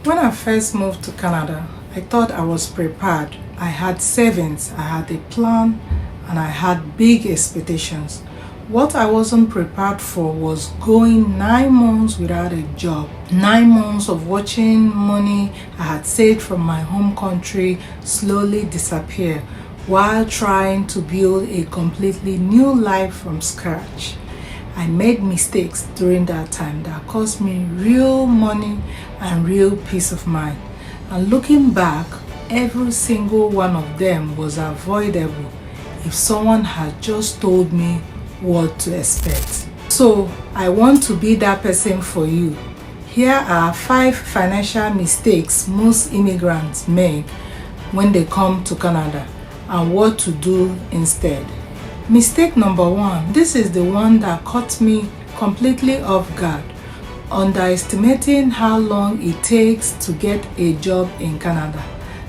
When I first moved to Canada, I thought I was prepared. I had savings, I had a plan, and I had big expectations. What I wasn't prepared for was going 9 months without a job. 9 months of watching money I had saved from my home country slowly disappear while trying to build a completely new life from scratch. I made mistakes during that time that cost me real money and real peace of mind. And looking back, every single one of them was avoidable if someone had just told me what to expect. So I want to be that person for you. Here are 5 financial mistakes most immigrants make when they come to Canada and what to do instead. Mistake number 1. This is the one that caught me completely off guard. Underestimating how long it takes to get a job in Canada.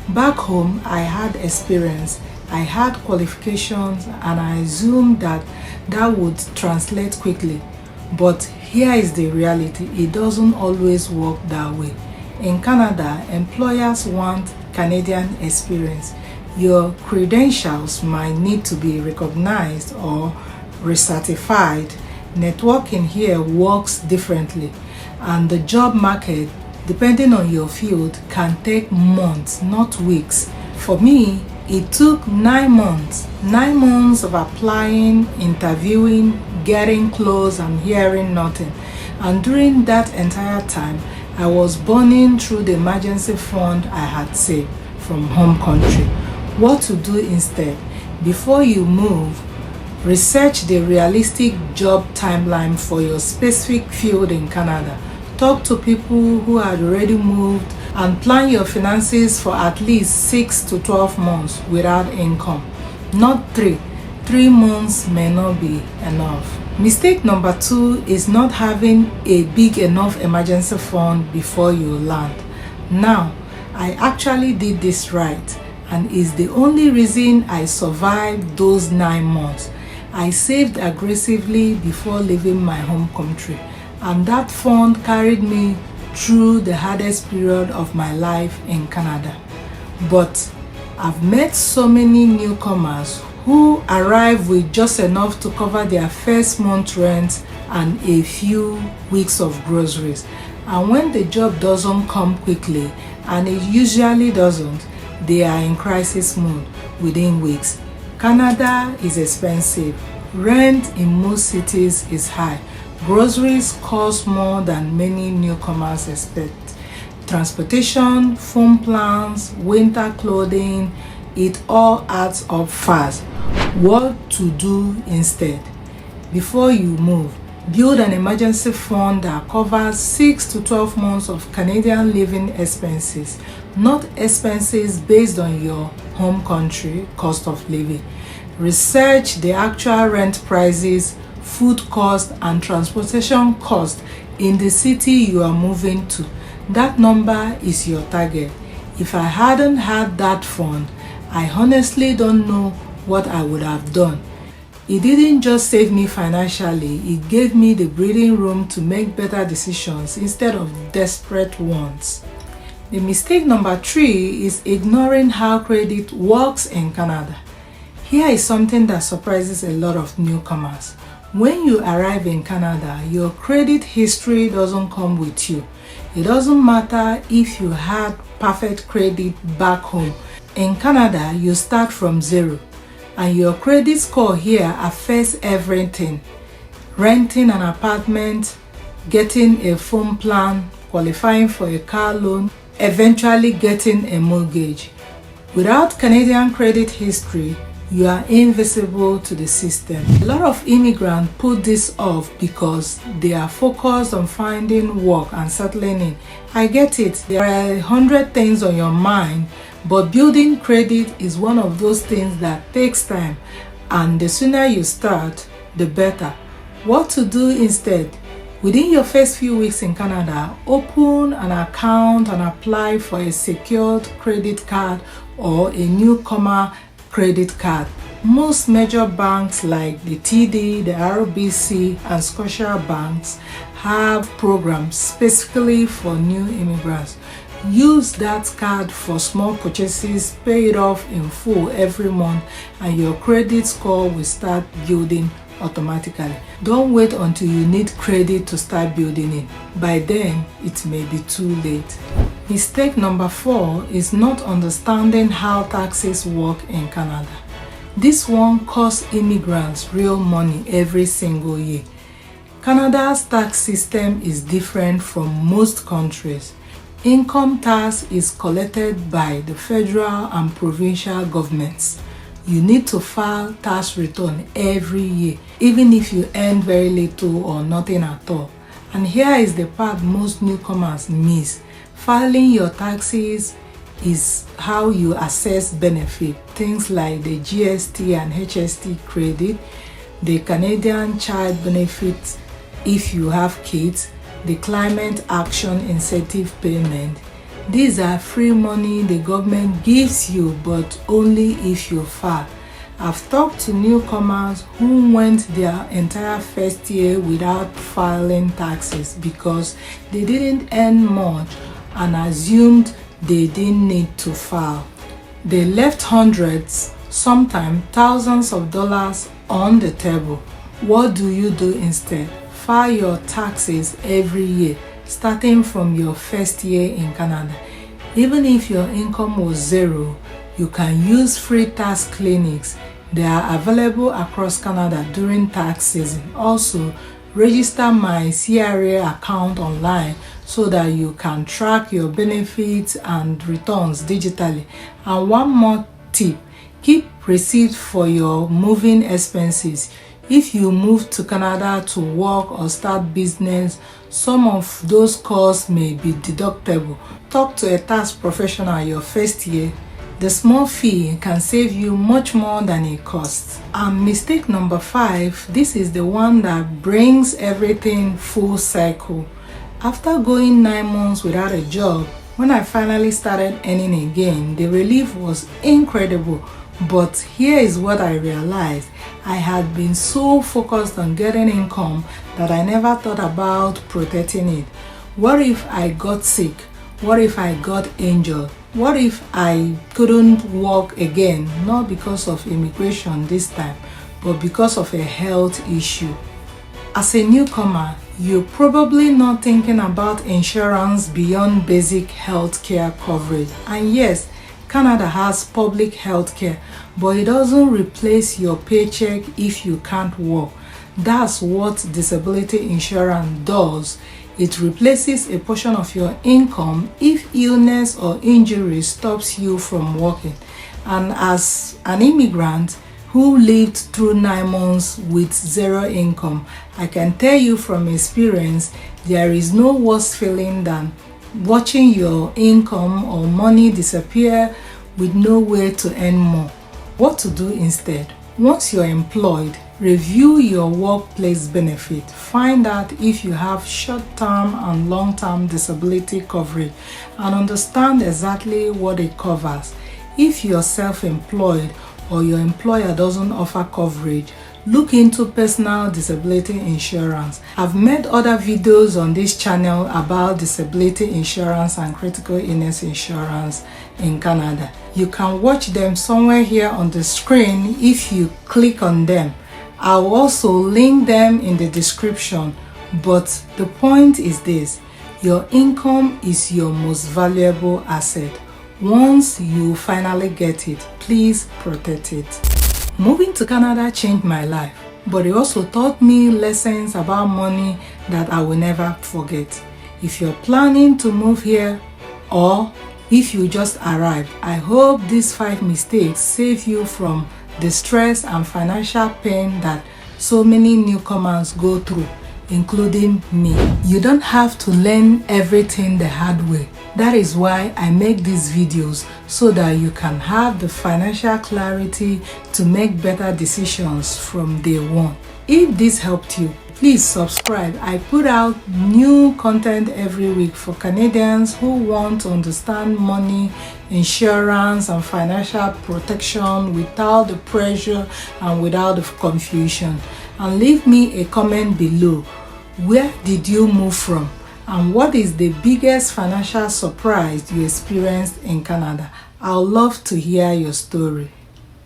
Back home, I had experience, I had qualifications, and I assumed that would translate quickly. But here is the reality, it doesn't always work that way. In Canada, employers want Canadian experience. Your credentials might need to be recognized or recertified. Networking here works differently, and the job market, depending on your field, can take months, not weeks. For me, it took 9 months. 9 months of applying, interviewing, getting close, and hearing nothing. And during that entire time, I was burning through the emergency fund I had saved from home country. What to do instead? Before you move, research the realistic job timeline for your specific field in Canada. Talk to people who had already moved and plan your finances for at least 6 to 12 months without income. Not 3. 3 months may not be enough. Mistake number 2 is not having a big enough emergency fund before you land. Now, I actually did this right, and is the only reason I survived those 9 months. I saved aggressively before leaving my home country, and that fund carried me through the hardest period of my life in Canada. But I've met so many newcomers who arrive with just enough to cover their first month's rent and a few weeks of groceries. And when the job doesn't come quickly, and it usually doesn't, they are in crisis mode within weeks. Canada is expensive. Rent in most cities is high. Groceries cost more than many newcomers expect. Transportation, phone plans, winter clothing, it all adds up fast. What to do instead? Before you move, build an emergency fund that covers 6 to 12 months of Canadian living expenses, not expenses based on your home country cost of living. Research the actual rent prices, food cost, and transportation cost in the city you are moving to. That number is your target. If I hadn't had that fund, I honestly don't know what I would have done. It didn't just save me financially, it gave me the breathing room to make better decisions instead of desperate ones. The mistake number 3 is ignoring how credit works in Canada. Here is something that surprises a lot of newcomers. When you arrive in Canada, your credit history doesn't come with you. It doesn't matter if you had perfect credit back home. In Canada, you start from 0, and your credit score here affects everything. Renting an apartment, getting a phone plan, qualifying for a car loan, eventually getting a mortgage. Without Canadian credit history, you are invisible to the system. A lot of immigrants put this off because they are focused on finding work and settling in. I get it, there are 100 things on your mind, but building credit is one of those things that takes time, and the sooner you start, the better. What to do instead? Within your first few weeks in Canada, open an account and apply for a secured credit card or a newcomer credit card. Most major banks like the TD, the RBC, and Scotia banks have programs specifically for new immigrants. Use that card for small purchases, pay it off in full every month, and your credit score will start building automatically. Don't wait until you need credit to start building it. By then, it may be too late. Mistake number 4 is not understanding how taxes work in Canada. This one costs immigrants real money every single year. Canada's tax system is different from most countries. Income tax is collected by the federal and provincial governments. You need to file tax return every year, even if you earn very little or nothing at all. And here is the part most newcomers miss. Filing your taxes is how you assess benefit. Things like the GST and HST credit, the Canadian Child Benefit if you have kids, the Climate Action Incentive Payment. These are free money the government gives you, but only if you file. I've talked to newcomers who went their entire first year without filing taxes because they didn't earn much and assumed they didn't need to file. They left hundreds, sometimes thousands of dollars on the table. What do you do instead? File your taxes every year, starting from your first year in Canada. Even if your income was zero, you can use free tax clinics. They are available across Canada during tax season. Also, register my CRA account online so that you can track your benefits and returns digitally. And one more tip, keep receipts for your moving expenses. If you move to Canada to work or start business, some of those costs may be deductible. Talk to a tax professional your first year. The small fee can save you much more than it costs. And mistake number 5, this is the one that brings everything full circle. After going 9 months without a job, when I finally started earning again, the relief was incredible. But here is what I realized. I had been so focused on getting income that I never thought about protecting it. What if I got sick? What if I got injured? What if I couldn't walk again? Not because of immigration this time, but because of a health issue. As a newcomer, you're probably not thinking about insurance beyond basic health care coverage. And yes, Canada has public health care, but it doesn't replace your paycheck if you can't work. That's what disability insurance does. It replaces a portion of your income if illness or injury stops you from working. And as an immigrant who lived through 9 months with zero income, I can tell you from experience, there is no worse feeling than watching your income or money disappear with no way to earn more. What to do instead? Once you're employed, review your workplace benefit. Find out if you have short-term and long-term disability coverage and understand exactly what it covers. If you're self-employed or your employer doesn't offer coverage, look into personal disability insurance. I've made other videos on this channel about disability insurance and critical illness insurance in Canada. You can watch them somewhere here on the screen if you click on them. I'll also link them in the description. But the point is this: your income is your most valuable asset. Once you finally get it, please protect it. Moving to Canada changed my life, but it also taught me lessons about money that I will never forget. If you're planning to move here or if you just arrived, I hope these 5 mistakes save you from the stress and financial pain that so many newcomers go through, including me. You don't have to learn everything the hard way. That is why I make these videos, so that you can have the financial clarity to make better decisions from day one. If this helped you, please subscribe. I put out new content every week for Canadians who want to understand money, insurance, and financial protection without the pressure and without the confusion. And leave me a comment below. Where did you move from? And what is the biggest financial surprise you experienced in Canada? I'd love to hear your story.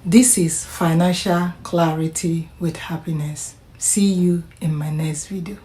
This is Financial Clarity with Happiness. See you in my next video.